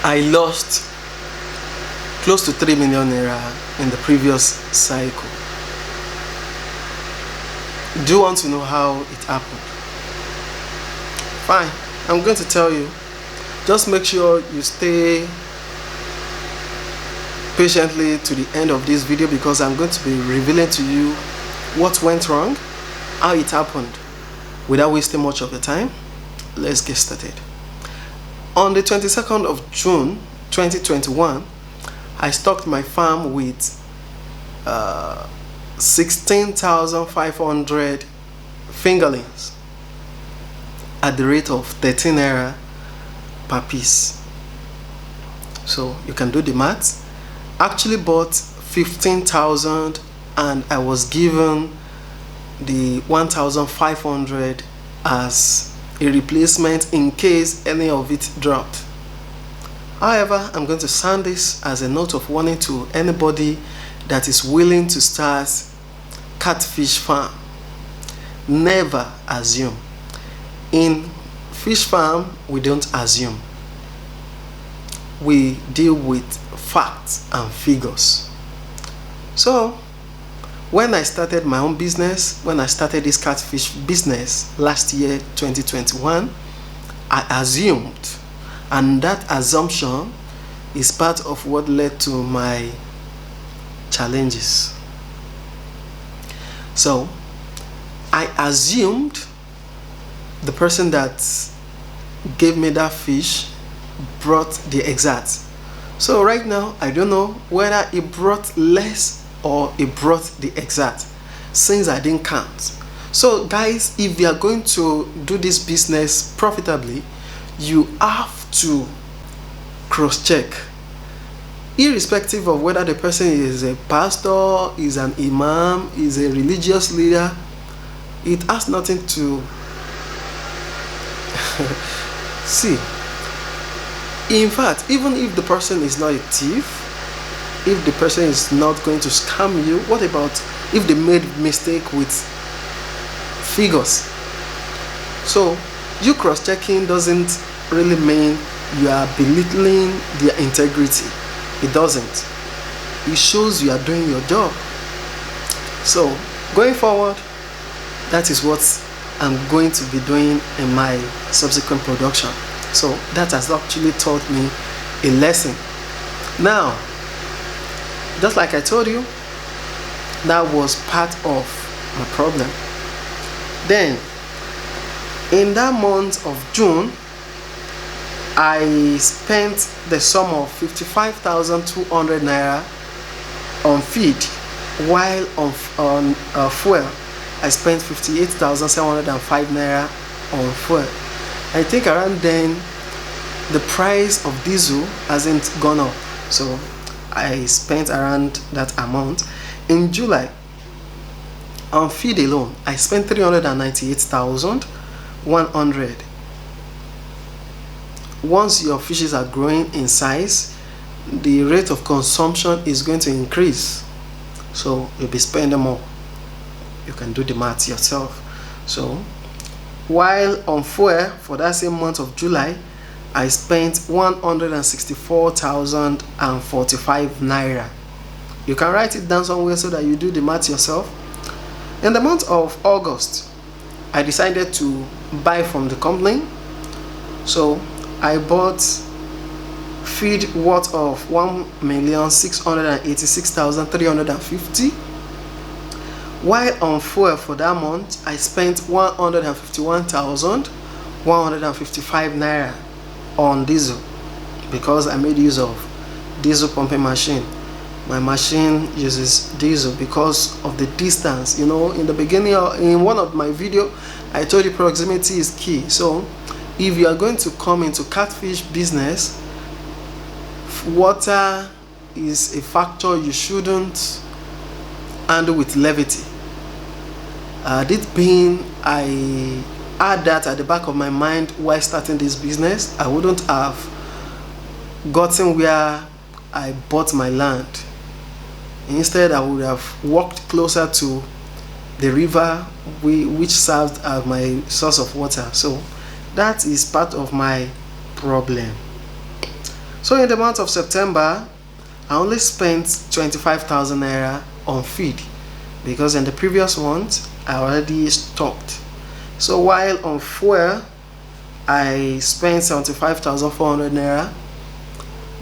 I lost close to 3 million naira in the previous cycle. Do you want to know how it happened? Fine, I'm going to tell you. Just make sure you stay patiently to the end of this video, because I'm going to be revealing to you what went wrong, how it happened. Without wasting much of the time, let's get started. On the 22nd of June 2021, I stocked my farm with 16,500 fingerlings at the rate of 13 naira per piece. So you can do the math. Actually bought 15,000 and I was given the 1,500 as a replacement in case any of it dropped. However, I'm going to send this as a note of warning to anybody that is willing to start catfish farm. Never assume. In fish farm, we don't assume. We deal with facts and figures. So, when I started my own business, when I started this catfish business last year, 2021, I assumed, and that assumption is part of what led to my challenges. So, I assumed the person that gave me that fish brought the exact. So right now, I don't know whether it brought less or it brought the exact, since I didn't count. So guys, if you are going to do this business profitably, you have to cross-check, irrespective of whether the person is a pastor, is an imam, is a religious leader. It has nothing to see. In fact, even if the person is not a thief, if the person is not going to scam you, what about if they made mistake with figures? So you cross-checking doesn't really mean you are belittling their integrity. It doesn't. It shows you are doing your job. So going forward, that is what I'm going to be doing in my subsequent production. So that has actually taught me a lesson. Now, just like I told you, that was part of my problem. Then, in that month of June, I spent the sum of 55,200 naira on feed, while on fuel, I spent 58,705 naira on fuel. I think around then, the price of diesel hasn't gone up, so I spent around that amount. In July, on feed alone, I spent 398,100. Once your fishes are growing in size, the rate of consumption is going to increase, so you'll be spending more. You can do the math yourself. So while on fuel for that same month of July, I spent 164,045 naira. You can write it down somewhere so that you do the math yourself. In the month of August, I decided to buy from the company. So I bought feed worth of 1,686,350. While on fuel for that month, I spent 151,155 naira on diesel, because I made use of diesel pumping machine. My machine uses diesel because of the distance. You know, in the beginning, in one of my video, I told you proximity is key. So if you are going to come into catfish business, water is a factor you shouldn't handle with levity. This being, I had that at the back of my mind while starting this business, I wouldn't have gotten where I bought my land. Instead, I would have walked closer to the river which served as my source of water. So that is part of my problem. So in the month of September, I only spent 25,000 naira on feed, because in the previous month I already stocked. So while on fuel I spent 75,400 naira.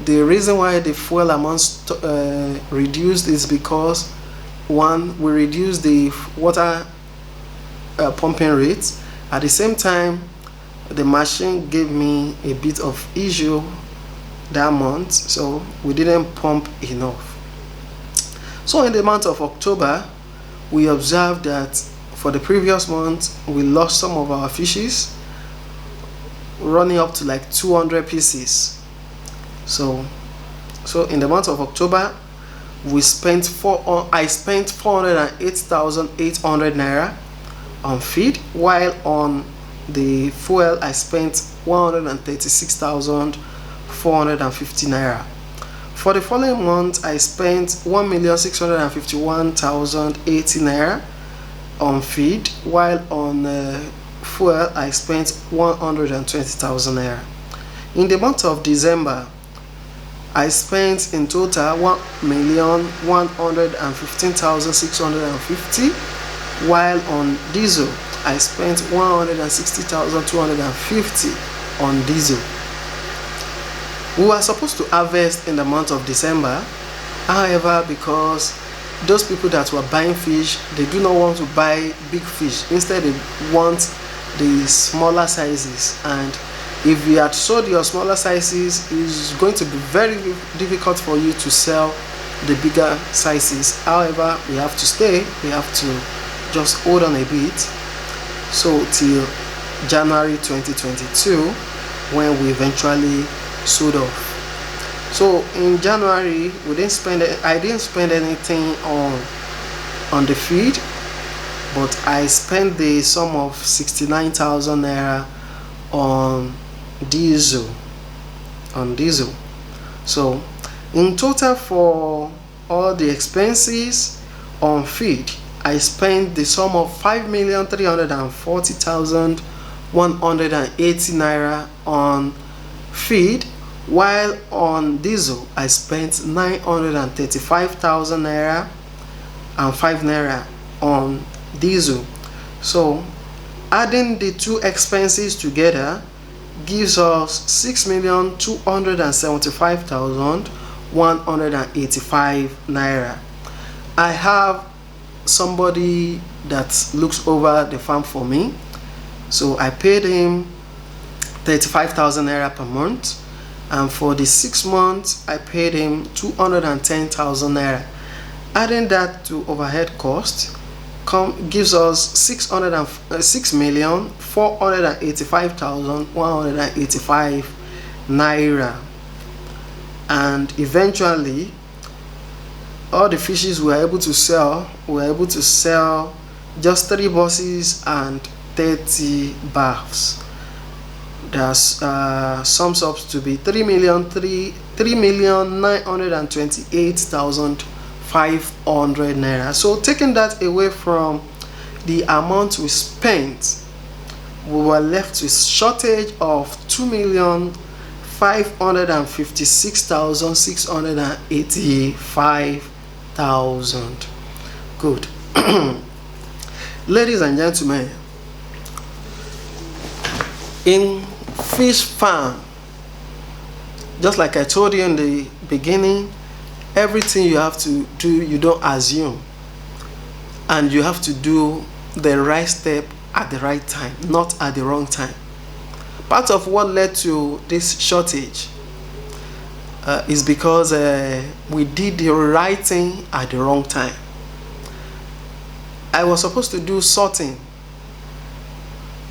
The reason why the fuel amount reduced is because, one, we reduced the water pumping rate. At the same time, the machine gave me a bit of issue that month, so we didn't pump enough. So in the month of October, we observed that for the previous month we lost some of our fishes, running up to like 200 pieces. So in the month of October, I spent 408,800 naira on feed, while on the fuel I spent 136,450 naira. For the following month, I spent 1,651,080 naira on feed, while on fuel I spent 120,000 naira. In the month of December, I spent in total 1,115,650, while on diesel I spent 160,250 on diesel. We were supposed to harvest in the month of December. However, because those people that were buying fish, they do not want to buy big fish. Instead, they want the smaller sizes. And if you had sold your smaller sizes, it's going to be very difficult for you to sell the bigger sizes. However, we have to stay. We have to just hold on a bit. So till January 2022, when we eventually sold off. So in January, I didn't spend anything on the feed, but I spent the sum of 69,000 naira on diesel. So in total, for all the expenses on feed, I spent the sum of 5,340,180 naira on feed, while on diesel I spent 935,000 naira and 5 naira on diesel. So adding the two expenses together gives us 6,275,185 naira. I have somebody that looks over the farm for me, so I paid him 35,000 naira per month, and for the 6 months I paid him 210,000 naira. Adding that to overhead cost gives us 6,485,185 naira. And eventually, all the fishes we were able to sell just 3 buses and 30 baths. That sums up to be 3,928,500 naira. So taking that away from the amount we spent, we were left with shortage of 2,556,685,000. Good. Ladies and gentlemen, in fish farm, just like I told you in the beginning, everything you have to do, you don't assume, and you have to do the right step at the right time, not at the wrong time. Part of what led to this shortage is because we did the right thing at the wrong time. I was supposed to do sorting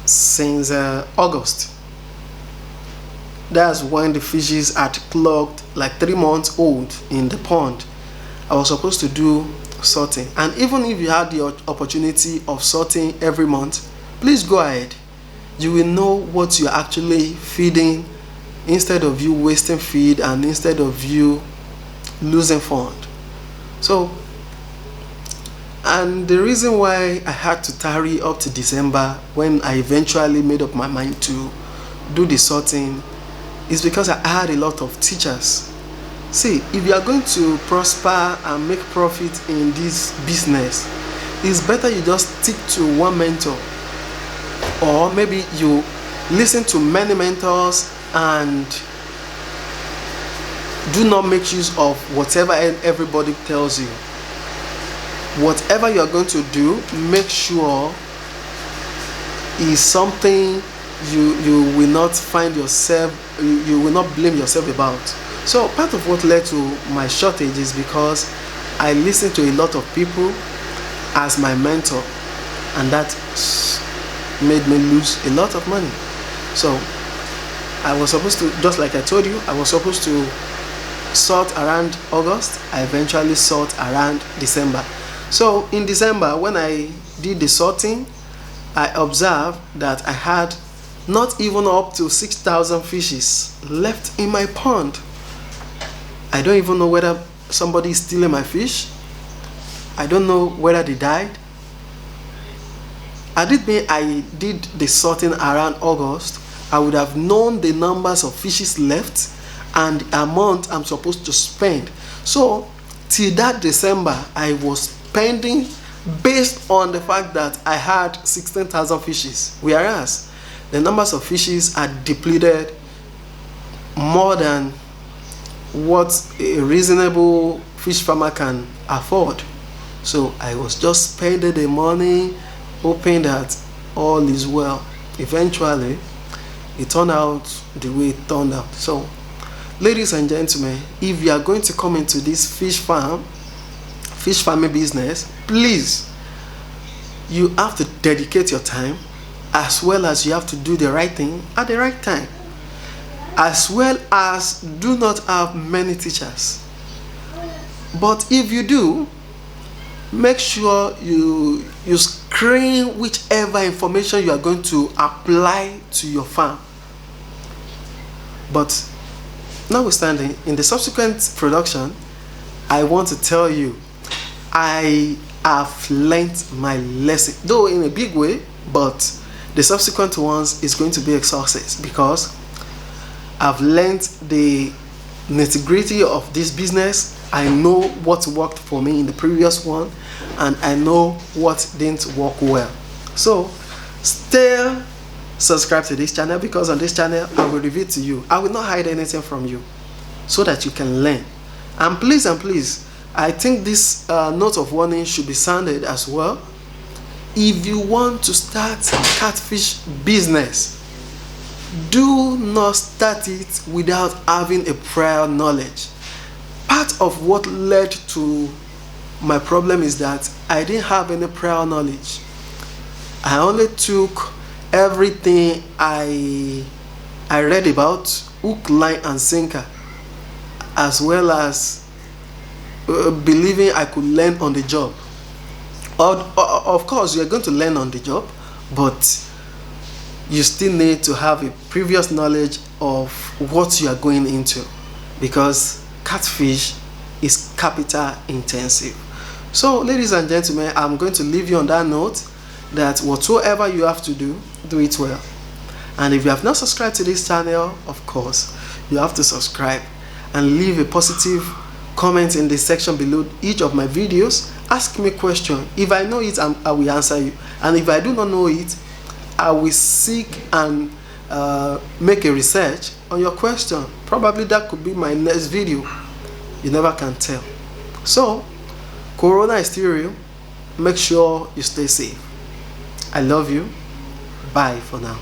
since August. That's when the fishes had clocked like 3 months old in the pond. I was supposed to do sorting, and even if you had the opportunity of sorting every month, please go ahead. You will know what you're actually feeding, instead of you wasting feed and instead of you losing fund. So, and the reason why I had to tarry up to December, when I eventually made up my mind to do the sorting, is because I had a lot of teachers. See, if you are going to prosper and make profit in this business, it's better you just stick to one mentor, or maybe you listen to many mentors and do not make use of whatever everybody tells you. Whatever you are going to do, make sure is something you will not find yourself, you will not blame yourself about. So part of what led to my shortage is because I listened to a lot of people as my mentor, and that made me lose a lot of money. So I was supposed to, just like I told you, I was supposed to sort around August. I eventually sort around December. So in December, when I did the sorting, I observed that I had not even up to 6,000 fishes left in my pond. I don't even know whether somebody is stealing my fish. I don't know whether they died. Had it been I did the sorting around August, I would have known the numbers of fishes left and the amount I'm supposed to spend. So till that December, I was spending based on the fact that I had 16,000 fishes, whereas the numbers of fishes are depleted more than what a reasonable fish farmer can afford. So I was just spending the money, hoping that all is well. Eventually, it turned out the way it turned out. So, ladies and gentlemen, if you are going to come into this fish farming business, please, you have to dedicate your time, as well as you have to do the right thing at the right time, as well as do not have many teachers. But if you do, make sure you screen whichever information you are going to apply to your farm. But notwithstanding, in the subsequent production, I want to tell you, I have learned my lesson, though in a big way, but the subsequent ones is going to be a success because I've learned the nitty-gritty of this business. I know what worked for me in the previous one, and I know what didn't work well. So stay subscribed to this channel, because on this channel I will reveal to you, I will not hide anything from you, so that you can learn. And please, I think this note of warning should be sounded as well. If you want to start catfish business, do not start it without having a prior knowledge. Part of what led to my problem is that I didn't have any prior knowledge. I only took everything I read about, hook, line and sinker, as well as believing I could learn on the job. Of course, you're going to learn on the job, but you still need to have a previous knowledge of what you are going into, because catfish is capital intensive. So ladies and gentlemen, I'm going to leave you on that note, that whatsoever you have to do, do it well. And if you have not subscribed to this channel, of course you have to subscribe and leave a positive comment in the section below each of my videos. Ask me a question. If I know it, I will answer you, and if I do not know it, I will seek and make a research on your question. Probably that could be my next video. You never can tell. So Corona is still real. Make sure you stay safe. I love you. Bye for now.